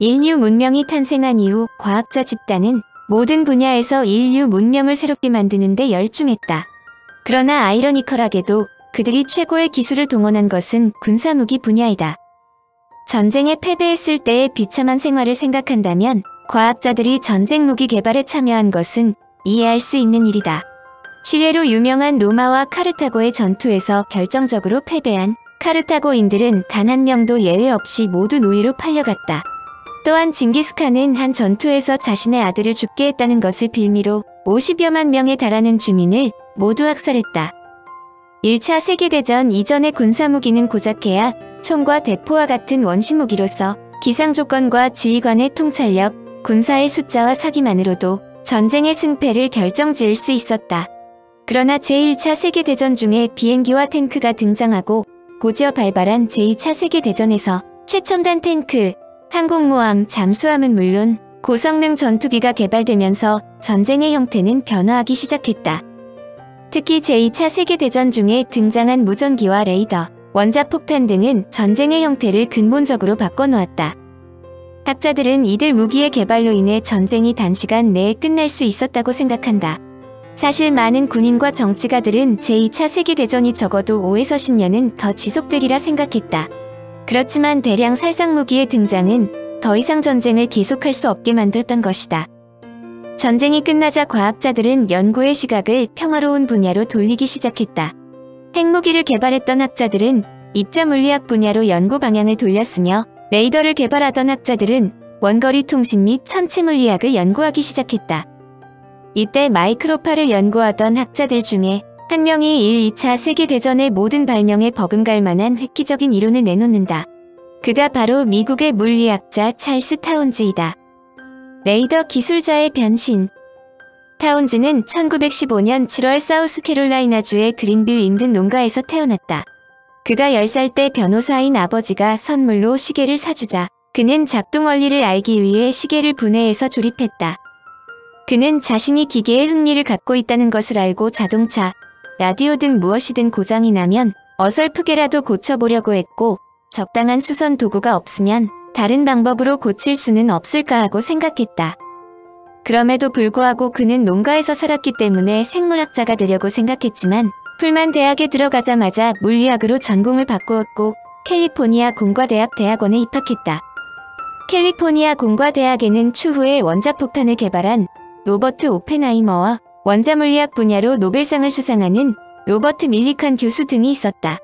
인류 문명이 탄생한 이후 과학자 집단은 모든 분야에서 인류 문명을 새롭게 만드는 데 열중했다. 그러나 아이러니컬하게도 그들이 최고의 기술을 동원한 것은 군사무기 분야이다. 전쟁에 패배했을 때의 비참한 생활을 생각한다면 과학자들이 전쟁 무기 개발에 참여한 것은 이해할 수 있는 일이다. 시례로 유명한 로마와 카르타고의 전투에서 결정적으로 패배한 카르타고인들은 단 한 명도 예외 없이 모두 노예로 팔려갔다. 또한 징기스칸은 한 전투에서 자신의 아들을 죽게 했다는 것을 빌미로 50여만 명에 달하는 주민을 모두 학살했다. 1차 세계대전 이전의 군사무기는 고작해야 총과 대포와 같은 원시무기로서 기상조건과 지휘관의 통찰력, 군사의 숫자와 사기만으로도 전쟁의 승패를 결정지을 수 있었다. 그러나 제1차 세계대전 중에 비행기와 탱크가 등장하고 곧이어 발발한 제2차 세계대전에서 최첨단 탱크, 항공모함, 잠수함은 물론 고성능 전투기가 개발되면서 전쟁의 형태는 변화하기 시작했다. 특히 제2차 세계대전 중에 등장한 무전기와 레이더, 원자폭탄 등은 전쟁의 형태를 근본적으로 바꿔놓았다. 학자들은 이들 무기의 개발로 인해 전쟁이 단시간 내에 끝날 수 있었다고 생각한다. 사실 많은 군인과 정치가들은 제2차 세계대전이 적어도 5에서 10년은 더 지속되리라 생각했다. 그렇지만 대량 살상무기의 등장은 더 이상 전쟁을 계속할 수 없게 만들었던 것이다. 전쟁이 끝나자 과학자들은 연구의 시각을 평화로운 분야로 돌리기 시작했다. 핵무기를 개발했던 학자들은 입자물리학 분야로 연구 방향을 돌렸으며 레이더를 개발하던 학자들은 원거리 통신 및 천체물리학을 연구하기 시작했다. 이때 마이크로파를 연구하던 학자들 중에 한 명이 1, 2차 세계대전의 모든 발명에 버금갈 만한 획기적인 이론을 내놓는다. 그가 바로 미국의 물리학자 찰스 타운즈이다. 레이더 기술자의 변신. 타운즈는 1915년 7월 사우스캐롤라이나주의 그린빌 인근 농가에서 태어났다. 그가 10살 때 변호사인 아버지가 선물로 시계를 사주자 그는 작동 원리를 알기 위해 시계를 분해해서 조립했다. 그는 자신이 기계에 흥미를 갖고 있다는 것을 알고 자동차, 라디오 등 무엇이든 고장이 나면 어설프게라도 고쳐보려고 했고 적당한 수선 도구가 없으면 다른 방법으로 고칠 수는 없을까 하고 생각했다. 그럼에도 불구하고 그는 농가에서 살았기 때문에 생물학자가 되려고 생각했지만 풀만 대학에 들어가자마자 물리학으로 전공을 바꾸었고 캘리포니아 공과대학 대학원에 입학했다. 캘리포니아 공과대학에는 추후에 원자폭탄을 개발한 로버트 오펜하이머와 원자물리학 분야로 노벨상을 수상하는 로버트 밀리칸 교수 등이 있었다.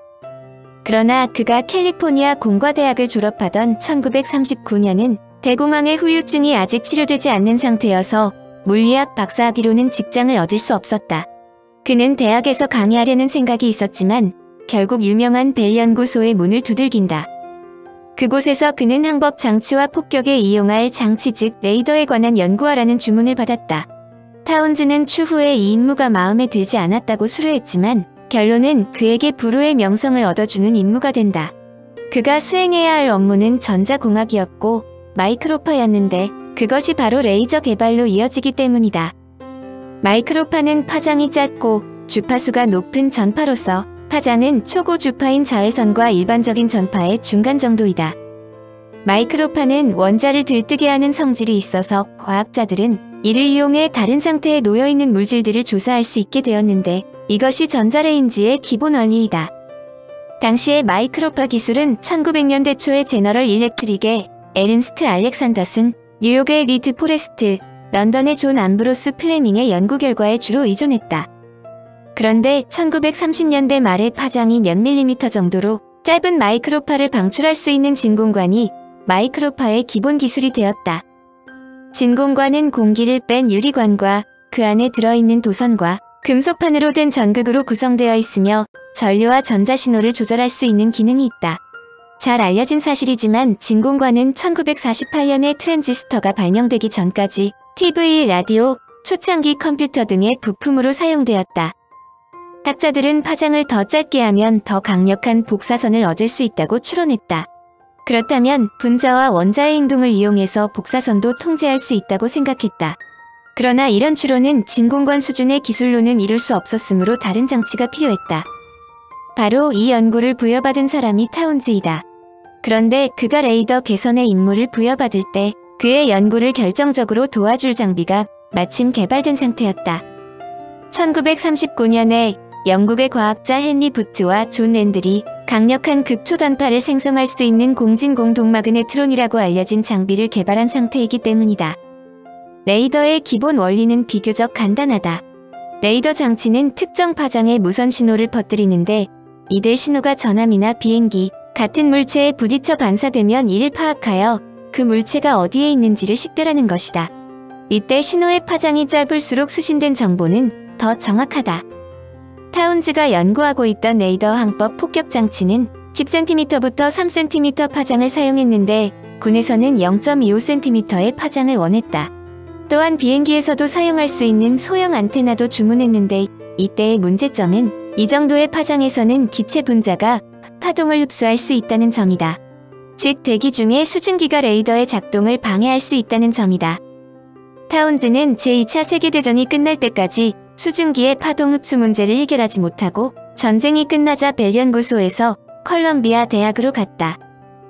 그러나 그가 캘리포니아 공과대학을 졸업하던 1939년은 대공황의 후유증이 아직 치료되지 않는 상태여서 물리학 박사학위로는 직장을 얻을 수 없었다. 그는 대학에서 강의하려는 생각이 있었지만 결국 유명한 벨 연구소의 문을 두들긴다. 그곳에서 그는 항법 장치와 폭격에 이용할 장치 즉 레이더에 관한 연구하라는 주문을 받았다. 타운즈는 추후에 이 임무가 마음에 들지 않았다고 수료했지만 결론은 그에게 불후의 명성을 얻어주는 임무가 된다. 그가 수행해야 할 업무는 전자공학이었고 마이크로파였는데 그것이 바로 레이저 개발로 이어지기 때문이다. 마이크로파는 파장이 짧고 주파수가 높은 전파로서 파장은 초고주파인 자외선과 일반적인 전파의 중간 정도이다. 마이크로파는 원자를 들뜨게 하는 성질이 있어서 과학자들은 이를 이용해 다른 상태에 놓여있는 물질들을 조사할 수 있게 되었는데 이것이 전자레인지의 기본 원리이다. 당시의 마이크로파 기술은 1900년대 초에 제너럴 일렉트릭의 에른스트 알렉산더슨, 뉴욕의 리드 포레스트, 런던의 존 암브로스 플레밍의 연구 결과에 주로 의존했다. 그런데 1930년대 말에 파장이 몇 밀리미터 정도로 짧은 마이크로파를 방출할 수 있는 진공관이 마이크로파의 기본 기술이 되었다. 진공관은 공기를 뺀 유리관과 그 안에 들어있는 도선과 금속판으로 된 전극으로 구성되어 있으며 전류와 전자신호를 조절할 수 있는 기능이 있다. 잘 알려진 사실이지만 진공관은 1948년에 트랜지스터가 발명되기 전까지 TV, 라디오, 초창기 컴퓨터 등의 부품으로 사용되었다. 학자들은 파장을 더 짧게 하면 더 강력한 복사선을 얻을 수 있다고 추론했다. 그렇다면 분자와 원자의 행동을 이용해서 복사선도 통제할 수 있다고 생각했다. 그러나 이런 추론은 진공관 수준의 기술로는 이룰 수 없었으므로 다른 장치가 필요했다. 바로 이 연구를 부여받은 사람이 타운즈이다. 그런데 그가 레이더 개선의 임무를 부여받을 때 그의 연구를 결정적으로 도와줄 장비가 마침 개발된 상태였다. 1939년에 영국의 과학자 헨리 부트와 존 랜들이 강력한 극초단파를 생성할 수 있는 공진공 동마그네트론이라고 알려진 장비를 개발한 상태이기 때문이다. 레이더의 기본 원리는 비교적 간단하다. 레이더 장치는 특정 파장의 무선 신호를 퍼뜨리는데 이들 신호가 전함이나 비행기, 같은 물체에 부딪혀 반사되면 이를 파악하여 그 물체가 어디에 있는지를 식별하는 것이다. 이때 신호의 파장이 짧을수록 수신된 정보는 더 정확하다. 타운즈가 연구하고 있던 레이더 항법 폭격 장치는 10cm부터 3cm 파장을 사용했는데 군에서는 0.25cm의 파장을 원했다. 또한 비행기에서도 사용할 수 있는 소형 안테나도 주문했는데 이때의 문제점은 이 정도의 파장에서는 기체 분자가 파동을 흡수할 수 있다는 점이다. 즉 대기 중에 수증기가 레이더의 작동을 방해할 수 있다는 점이다. 타운즈는 제2차 세계대전이 끝날 때까지 수증기의 파동 흡수 문제를 해결하지 못하고 전쟁이 끝나자 벨 연구소에서 컬럼비아 대학으로 갔다.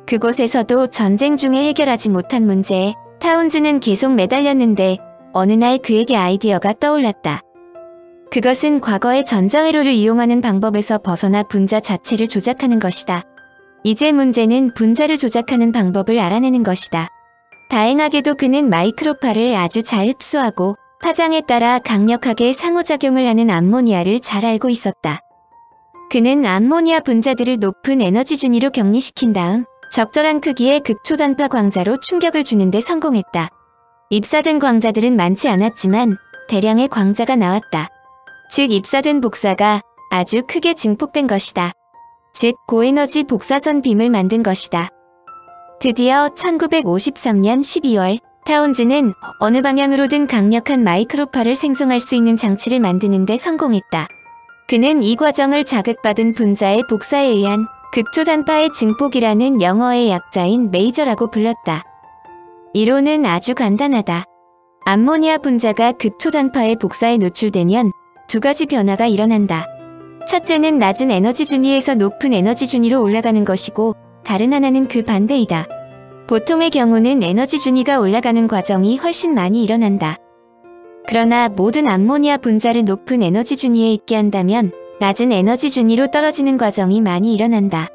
그곳에서도 전쟁 중에 해결하지 못한 문제에 타운즈는 계속 매달렸는데 어느 날 그에게 아이디어가 떠올랐다. 그것은 과거의 전자회로를 이용하는 방법에서 벗어나 분자 자체를 조작하는 것이다. 이제 문제는 분자를 조작하는 방법을 알아내는 것이다. 다행하게도 그는 마이크로파를 아주 잘 흡수하고 파장에 따라 강력하게 상호작용을 하는 암모니아를 잘 알고 있었다. 그는 암모니아 분자들을 높은 에너지 준위로 격리시킨 다음 적절한 크기의 극초단파 광자로 충격을 주는데 성공했다. 입사된 광자들은 많지 않았지만 대량의 광자가 나왔다. 즉 입사된 복사가 아주 크게 증폭된 것이다. 즉 고에너지 복사선 빔을 만든 것이다. 드디어 1953년 12월 타운즈는 어느 방향으로든 강력한 마이크로파를 생성할 수 있는 장치를 만드는 데 성공했다. 그는 이 과정을 자극받은 분자의 복사에 의한 극초단파의 증폭이라는 영어의 약자인 메이저라고 불렀다. 이론은 아주 간단하다. 암모니아 분자가 극초단파의 복사에 노출되면 두 가지 변화가 일어난다. 첫째는 낮은 에너지 준위에서 높은 에너지 준위로 올라가는 것이고 다른 하나는 그 반대이다. 보통의 경우는 에너지 준위가 올라가는 과정이 훨씬 많이 일어난다. 그러나 모든 암모니아 분자를 높은 에너지 준위에 있게 한다면 낮은 에너지 준위로 떨어지는 과정이 많이 일어난다.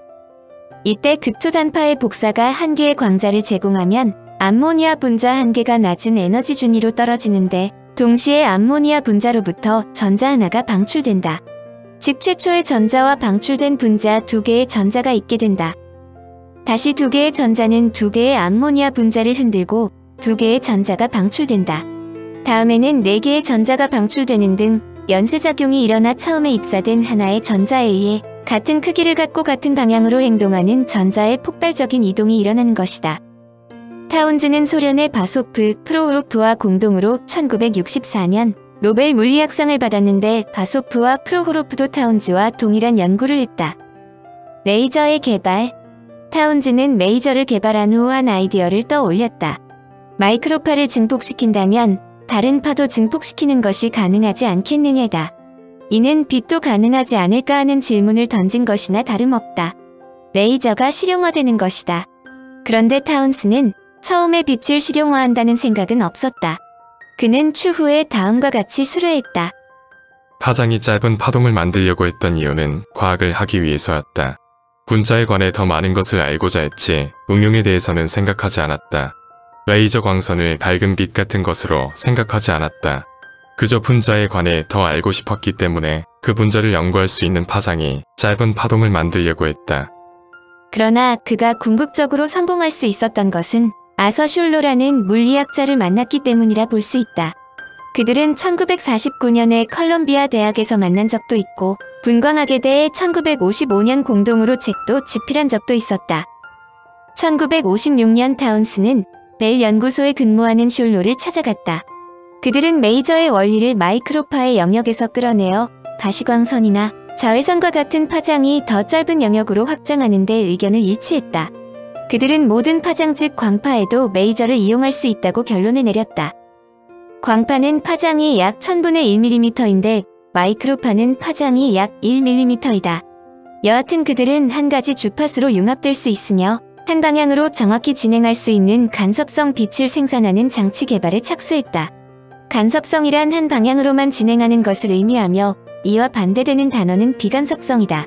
이때 극초단파의 복사가 한 개의 광자를 제공하면 암모니아 분자 한 개가 낮은 에너지 준위로 떨어지는데 동시에 암모니아 분자로부터 전자 하나가 방출된다. 즉 최초의 전자와 방출된 분자 두 개의 전자가 있게 된다. 다시 두 개의 전자는 두 개의 암모니아 분자를 흔들고 두 개의 전자가 방출된다. 다음에는 네 개의 전자가 방출되는 등 연쇄작용이 일어나 처음에 입사된 하나의 전자에 의해 같은 크기를 갖고 같은 방향으로 행동하는 전자의 폭발적인 이동이 일어나는 것이다. 타운즈는 소련의 바소프, 프로호로프와 공동으로 1964년 노벨 물리학상을 받았는데 바소프와 프로호로프도 타운즈와 동일한 연구를 했다. 레이저의 개발. 타운즈는 레이저를 개발한 후 한 아이디어를 떠올렸다. 마이크로파를 증폭시킨다면 다른 파도 증폭시키는 것이 가능하지 않겠느냐다. 이는 빛도 가능하지 않을까 하는 질문을 던진 것이나 다름없다. 레이저가 실용화되는 것이다. 그런데 타운스는 처음에 빛을 실용화한다는 생각은 없었다. 그는 추후에 다음과 같이 수료했다. 파장이 짧은 파동을 만들려고 했던 이유는 과학을 하기 위해서였다. 분자에 관해 더 많은 것을 알고자 했지 응용에 대해서는 생각하지 않았다. 레이저 광선을 밝은 빛 같은 것으로 생각하지 않았다. 그저 분자에 관해 더 알고 싶었기 때문에 그 분자를 연구할 수 있는 파장이 짧은 파동을 만들려고 했다. 그러나 그가 궁극적으로 성공할 수 있었던 것은 아서 슐로라는 물리학자를 만났기 때문이라 볼 수 있다. 그들은 1949년에 컬럼비아 대학에서 만난 적도 있고 분광학에 대해 1955년 공동으로 책도 집필한 적도 있었다. 1956년 타운스는 벨 연구소에 근무하는 슐로를 찾아갔다. 그들은 메이저의 원리를 마이크로파의 영역에서 끌어내어 가시광선이나 자외선과 같은 파장이 더 짧은 영역으로 확장하는 데 의견을 일치했다. 그들은 모든 파장 즉 광파에도 메이저를 이용할 수 있다고 결론을 내렸다. 광파는 파장이 약 1000분의 1mm인데 마이크로파는 파장이 약 1mm이다. 여하튼 그들은 한 가지 주파수로 융합될 수 있으며 한 방향으로 정확히 진행할 수 있는 간섭성 빛을 생산하는 장치 개발에 착수했다. 간섭성이란 한 방향으로만 진행하는 것을 의미하며 이와 반대되는 단어는 비간섭성이다.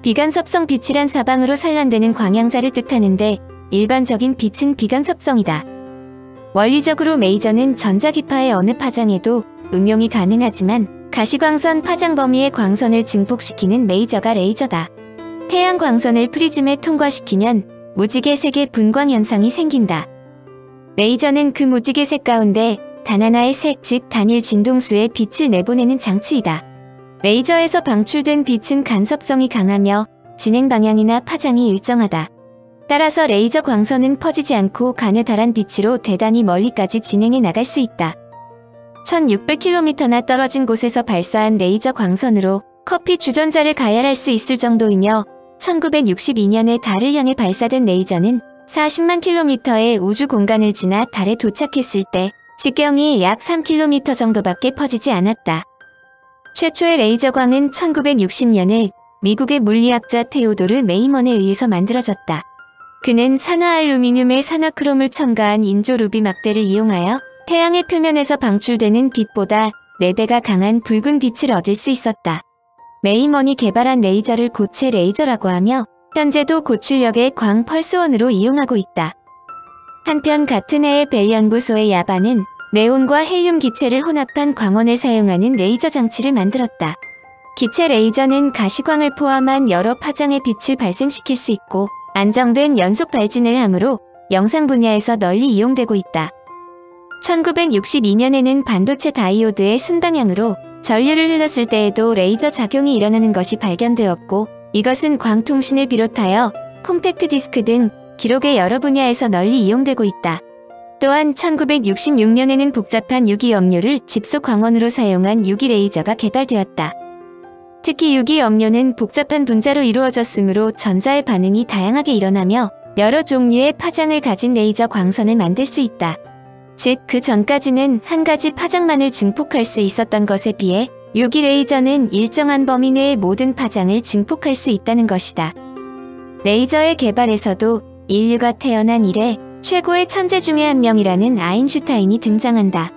비간섭성 빛이란 사방으로 산란되는 광양자를 뜻하는데 일반적인 빛은 비간섭성이다. 원리적으로 메이저는 전자기파의 어느 파장에도 응용이 가능하지만 가시광선 파장 범위의 광선을 증폭시키는 메이저가 레이저다. 태양 광선을 프리즘에 통과시키면 무지개색의 분광 현상이 생긴다. 레이저는 그 무지개색 가운데 단 하나의 색, 즉 단일 진동수의 빛을 내보내는 장치이다. 레이저에서 방출된 빛은 간섭성이 강하며 진행 방향이나 파장이 일정하다. 따라서 레이저 광선은 퍼지지 않고 가느다란 빛으로 대단히 멀리까지 진행해 나갈 수 있다. 1600km나 떨어진 곳에서 발사한 레이저 광선으로 커피 주전자를 가열할 수 있을 정도이며 1962년에 달을 향해 발사된 레이저는 40만 킬로미터의 우주 공간을 지나 달에 도착했을 때 직경이 약 3km 정도밖에 퍼지지 않았다. 최초의 레이저광은 1960년에 미국의 물리학자 테오도르 메이먼에 의해서 만들어졌다. 그는 산화알루미늄에 산화크롬을 첨가한 인조 루비 막대를 이용하여 태양의 표면에서 방출되는 빛보다 4배가 강한 붉은 빛을 얻을 수 있었다. 메이먼이 개발한 레이저를 고체 레이저라고 하며 현재도 고출력의 광 펄스원으로 이용하고 있다. 한편 같은 해에 벨 연구소의 야반은 네온과 헬륨 기체를 혼합한 광원을 사용하는 레이저 장치를 만들었다. 기체 레이저는 가시광을 포함한 여러 파장의 빛을 발생시킬 수 있고 안정된 연속 발진을 하므로 영상 분야에서 널리 이용되고 있다. 1962년에는 반도체 다이오드의 순방향으로 전류를 흘렀을 때에도 레이저 작용이 일어나는 것이 발견되었고 이것은 광통신을 비롯하여 콤팩트 디스크 등 기록의 여러 분야에서 널리 이용되고 있다. 또한 1966년에는 복잡한 유기염료를 집속 광원으로 사용한 유기레이저가 개발되었다. 특히 유기염료는 복잡한 분자로 이루어졌으므로 전자의 반응이 다양하게 일어나며 여러 종류의 파장을 가진 레이저 광선을 만들 수 있다. 즉, 그 전까지는 한 가지 파장만을 증폭할 수 있었던 것에 비해 유기레이저는 일정한 범위 내의 모든 파장을 증폭할 수 있다는 것이다. 레이저의 개발에서도 인류가 태어난 이래 최고의 천재 중의 한 명이라는 아인슈타인이 등장한다.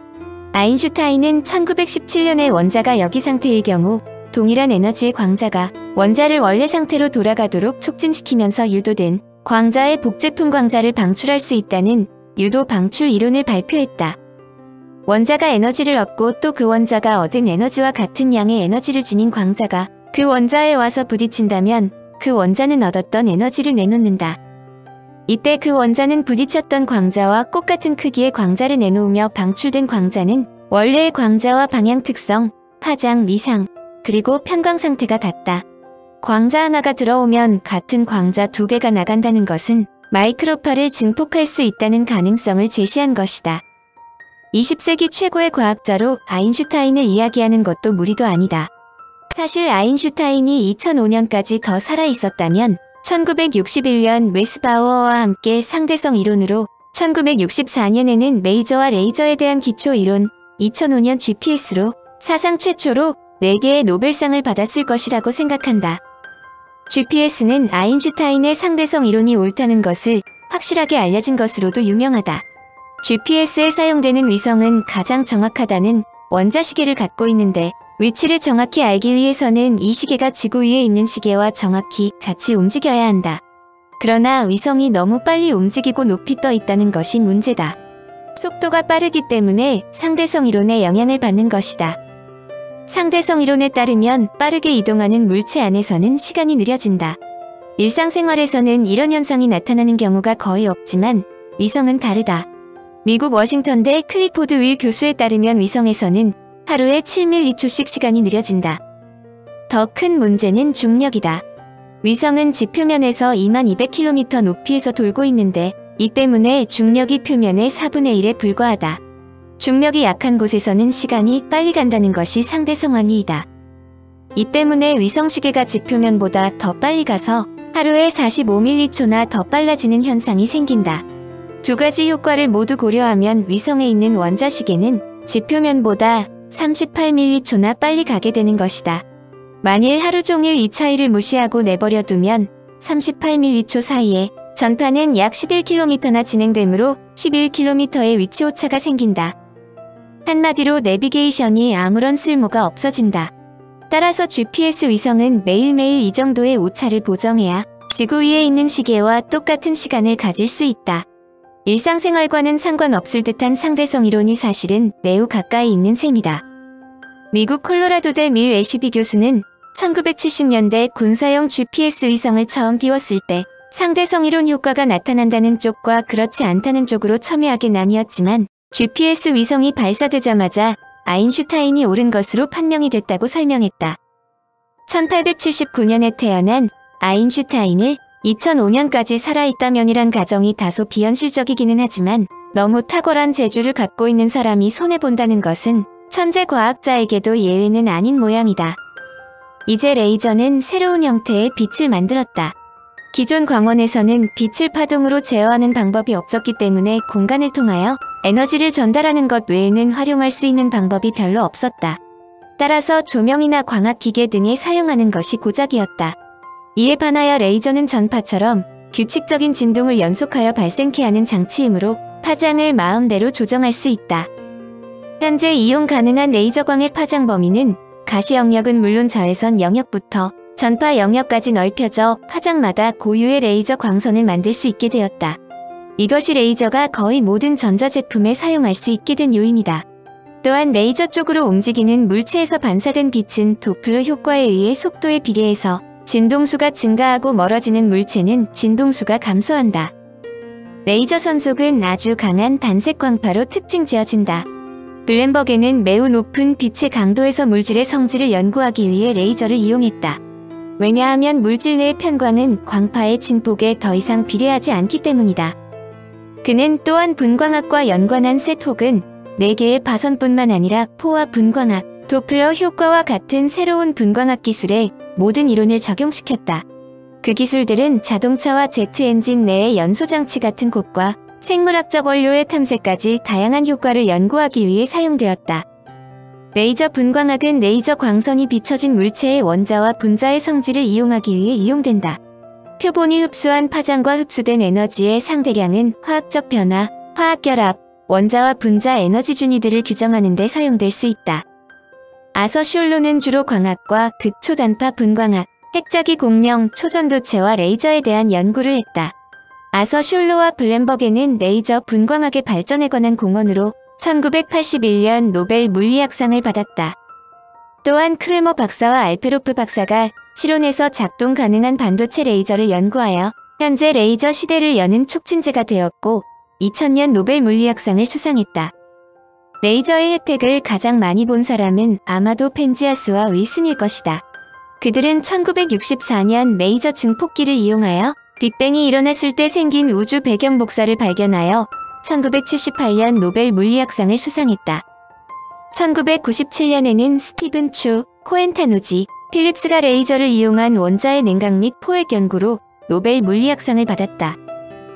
아인슈타인은 1917년에 원자가 여기 상태일 경우 동일한 에너지의 광자가 원자를 원래 상태로 돌아가도록 촉진시키면서 유도된 광자의 복제품 광자를 방출할 수 있다는 유도 방출 이론을 발표했다. 원자가 에너지를 얻고 또 그 원자가 얻은 에너지와 같은 양의 에너지를 지닌 광자가 그 원자에 와서 부딪힌다면 그 원자는 얻었던 에너지를 내놓는다. 이때 그 원자는 부딪혔던 광자와 똑같은 크기의 광자를 내놓으며 방출된 광자는 원래의 광자와 방향 특성, 파장, 미상, 그리고 편광 상태가 같다. 광자 하나가 들어오면 같은 광자 2개가 나간다는 것은 마이크로파를 증폭할 수 있다는 가능성을 제시한 것이다. 20세기 최고의 과학자로 아인슈타인을 이야기하는 것도 무리도 아니다. 사실 아인슈타인이 2005년까지 더 살아있었다면 1961년 웨스바우어와 함께 상대성 이론으로 1964년에는 메이저와 레이저에 대한 기초 이론, 2005년 GPS로 사상 최초로 4개의 노벨상을 받았을 것이라고 생각한다. GPS는 아인슈타인의 상대성 이론이 옳다는 것을 확실하게 알려진 것으로도 유명하다. GPS에 사용되는 위성은 가장 정확하다는 원자시계를 갖고 있는데 위치를 정확히 알기 위해서는 이 시계가 지구 위에 있는 시계와 정확히 같이 움직여야 한다. 그러나 위성이 너무 빨리 움직이고 높이 떠 있다는 것이 문제다. 속도가 빠르기 때문에 상대성 이론에 영향을 받는 것이다. 상대성 이론에 따르면 빠르게 이동하는 물체 안에서는 시간이 느려진다. 일상생활에서는 이런 현상이 나타나는 경우가 거의 없지만 위성은 다르다. 미국 워싱턴대 클리포드 윌 교수에 따르면 위성에서는 하루에 7밀리초씩 시간이 느려진다. 더 큰 문제는 중력이다. 위성은 지표면에서 2200km 높이에서 돌고 있는데 이 때문에 중력이 표면의 4분의 1에 불과하다. 중력이 약한 곳에서는 시간이 빨리 간다는 것이 상대성 원리이다. 이 때문에 위성시계가 지표면보다 더 빨리 가서 하루에 45밀리초나 더 빨라지는 현상이 생긴다. 두 가지 효과를 모두 고려하면 위성에 있는 원자시계는 지표면보다 38밀리초나 빨리 가게 되는 것이다. 만일 하루 종일 이 차이를 무시하고 내버려 두면 38밀리초 사이에 전파는 약 11km나 진행되므로 11km의 위치 오차가 생긴다. 한마디로 내비게이션이 아무런 쓸모가 없어진다. 따라서 GPS 위성은 매일매일 이 정도의 오차를 보정해야 지구 위에 있는 시계와 똑같은 시간을 가질 수 있다. 일상생활과는 상관없을 듯한 상대성 이론이 사실은 매우 가까이 있는 셈이다. 미국 콜로라도대 밀 애쉬비 교수는 1970년대 군사용 GPS 위성을 처음 띄웠을 때 상대성 이론 효과가 나타난다는 쪽과 그렇지 않다는 쪽으로 첨예하게 나뉘었지만 GPS 위성이 발사되자마자 아인슈타인이 옳은 것으로 판명이 됐다고 설명했다. 1879년에 태어난 아인슈타인을 2005년까지 살아있다면이란 가정이 다소 비현실적이기는 하지만 너무 탁월한 재주를 갖고 있는 사람이 손해본다는 것은 천재 과학자에게도 예외는 아닌 모양이다. 이제 레이저는 새로운 형태의 빛을 만들었다. 기존 광원에서는 빛을 파동으로 제어하는 방법이 없었기 때문에 공간을 통하여 에너지를 전달하는 것 외에는 활용할 수 있는 방법이 별로 없었다. 따라서 조명이나 광학기계 등에 사용하는 것이 고작이었다. 이에 반하여 레이저는 전파처럼 규칙적인 진동을 연속하여 발생케 하는 장치이므로 파장을 마음대로 조정할 수 있다. 현재 이용 가능한 레이저광의 파장 범위는 가시 영역은 물론 자외선 영역부터 전파 영역까지 넓혀져 파장마다 고유의 레이저 광선을 만들 수 있게 되었다. 이것이 레이저가 거의 모든 전자제품에 사용할 수 있게 된 요인이다. 또한 레이저 쪽으로 움직이는 물체에서 반사된 빛은 도플러 효과에 의해 속도에 비례해서 진동수가 증가하고 멀어지는 물체는 진동수가 감소한다. 레이저 선속은 아주 강한 단색 광파로 특징 지어진다. 블렌버게는 매우 높은 빛의 강도에서 물질의 성질을 연구하기 위해 레이저를 이용했다. 왜냐하면 물질 내의 편광은 광파의 진폭에 더 이상 비례하지 않기 때문이다. 그는 또한 분광학과 연관한 셋 혹은 4개의 파선뿐만 아니라 포화 분광학, 도플러 효과와 같은 새로운 분광학 기술에 모든 이론을 적용시켰다. 그 기술들은 자동차와 제트 엔진 내의 연소장치 같은 곳과 생물학적 원료의 탐색까지 다양한 효과를 연구하기 위해 사용되었다. 레이저 분광학은 레이저 광선이 비춰진 물체의 원자와 분자의 성질을 이용하기 위해 이용된다. 표본이 흡수한 파장과 흡수된 에너지의 상대량은 화학적 변화, 화학결합, 원자와 분자 에너지 준위들을 규정하는 데 사용될 수 있다. 아서 숄로는 주로 광학과 극초단파 분광학, 핵자기 공명, 초전도체와 레이저에 대한 연구를 했다. 아서 숄로와 블렌버게는 레이저 분광학의 발전에 관한 공헌으로 1981년 노벨 물리학상을 받았다. 또한 크레머 박사와 알페로프 박사가 실온에서 작동 가능한 반도체 레이저를 연구하여 현재 레이저 시대를 여는 촉진제가 되었고 2000년 노벨 물리학상을 수상했다. 레이저의 혜택을 가장 많이 본 사람은 아마도 펜지아스와 윌슨일 것이다. 그들은 1964년 레이저 증폭기를 이용하여 빅뱅이 일어났을 때 생긴 우주 배경 복사를 발견하여 1978년 노벨 물리학상을 수상했다. 1997년에는 스티븐 추, 코엔타누지, 필립스가 레이저를 이용한 원자의 냉각 및 포획 연구로 노벨 물리학상을 받았다.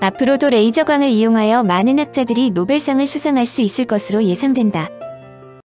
앞으로도 레이저광을 이용하여 많은 학자들이 노벨상을 수상할 수 있을 것으로 예상된다.